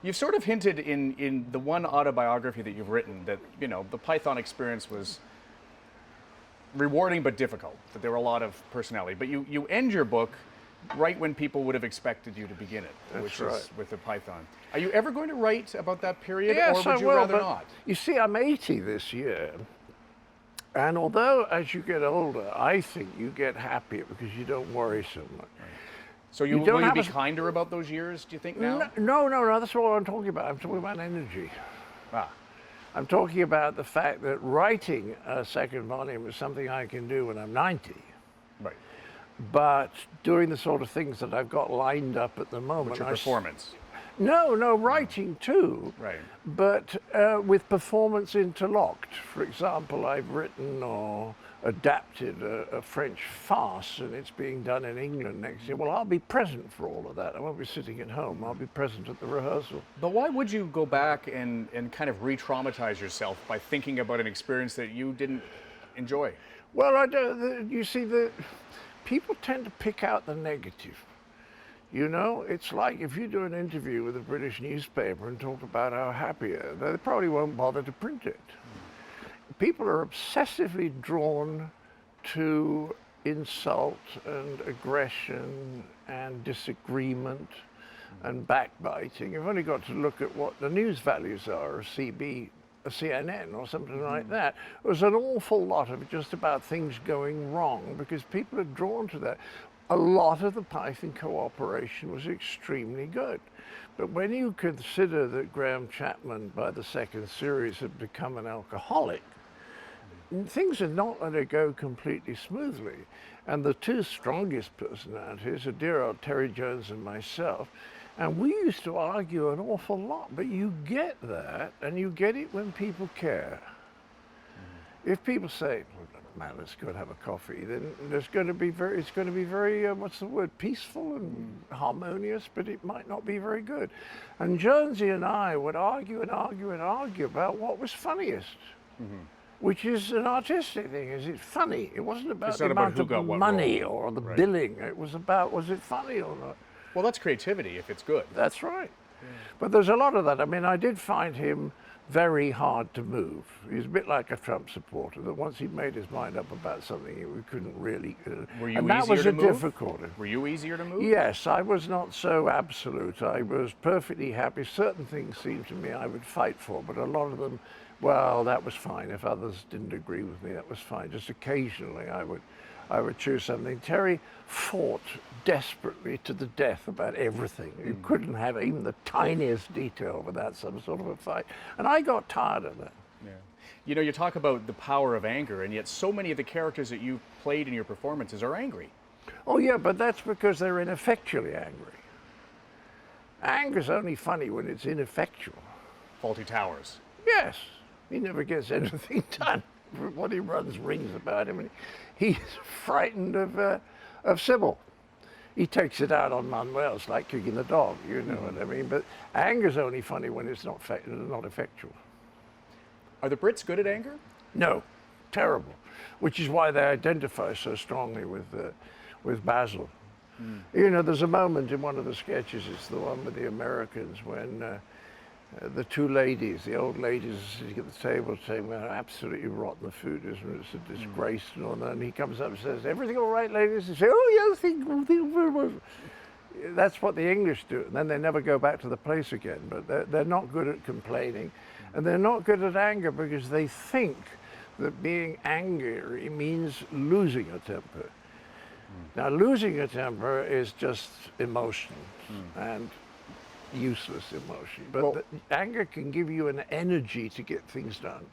You've sort of hinted in the one autobiography that you've written that, the Python experience was rewarding but difficult, that there were a lot of personality. But you end your book right when people would have expected you to begin it, which is with the Python. Are you ever going to write about that period, Yes, or would you rather not? You see, I'm 80 this year. And although as you get older, I think you get happier because you don't worry so much. So will you be kinder about those years, do you think, now? No, that's not what I'm talking about. I'm talking about energy. Ah. I'm talking about the fact that writing a second volume is something I can do when I'm 90. Right. But doing the sort of things that I've got lined up at the moment. What's your performance? No, writing too. Right. But with performance interlocked. For example, I've written or adapted a French farce, and it's being done in England next year. Well, I'll be present for all of that. I won't be sitting at home. I'll be present at the rehearsal. But why would you go back and kind of re-traumatize yourself by thinking about an experience that you didn't enjoy? Well, you see, people tend to pick out the negative. It's like if you do an interview with a British newspaper and talk about how happy you are, they probably won't bother to print it. People are obsessively drawn to insult and aggression and disagreement and backbiting. You've only got to look at what the news values are, a CNN or something like that. There's an awful lot of just about things going wrong because people are drawn to that. A lot of the Python cooperation was extremely good. But when you consider that Graham Chapman, by the second series, had become an alcoholic, things are not going to go completely smoothly. And the two strongest personalities are dear old Terry Jones and myself. And we used to argue an awful lot, but you get that, and you get it when people care. If people say, man, let's go and have a coffee, then it's going to be very, what's the word, peaceful and harmonious, but it might not be very good. And Jonesy and I would argue and argue and argue about what was funniest, which is an artistic thing. Is it funny? It wasn't about the amount of money or the billing. It was about, was it funny or not? Well, that's creativity if it's good. That's right. Yeah. But there's a lot of that. I mean, I did find him very hard to move. He's a bit like a Trump supporter, that once he'd made his mind up about something, we couldn't really... Were you and that was a difficulty. Were you easier to move? Yes, I was not so absolute. I was perfectly happy. Certain things seemed to me I would fight for, but a lot of them, well, that was fine. If others didn't agree with me, that was fine. Just occasionally I would choose something. Terry fought desperately to the death about everything. You couldn't have even the tiniest detail without some sort of a fight. And I got tired of that. Yeah. You talk about the power of anger, and yet so many of the characters that you played in your performances are angry. Oh yeah, but that's because they're ineffectually angry. Anger's only funny when it's ineffectual. Faulty Towers. Yes. He never gets anything done. What he runs rings about him, and he's frightened of Sybil. He takes it out on Manuel. It's like kicking the dog, you know what I mean? But anger's only funny when it's not effectual. Are the Brits good at anger? No, terrible. Which is why they identify so strongly with Basil. There's a moment in one of the sketches, it's the one with the Americans, when the two ladies, the old ladies, are sitting at the table saying, well, absolutely rotten the food, isn't it? It's a disgrace and all that. And he comes up and says, everything all right, ladies? They say, oh, yes, thank you very much. That's what the English do. And then they never go back to the place again. But they're not good at complaining. And they're not good at anger because they think that being angry means losing a temper. Now, losing a temper is just emotion. And useless emotion. But anger can give you an energy to get things done.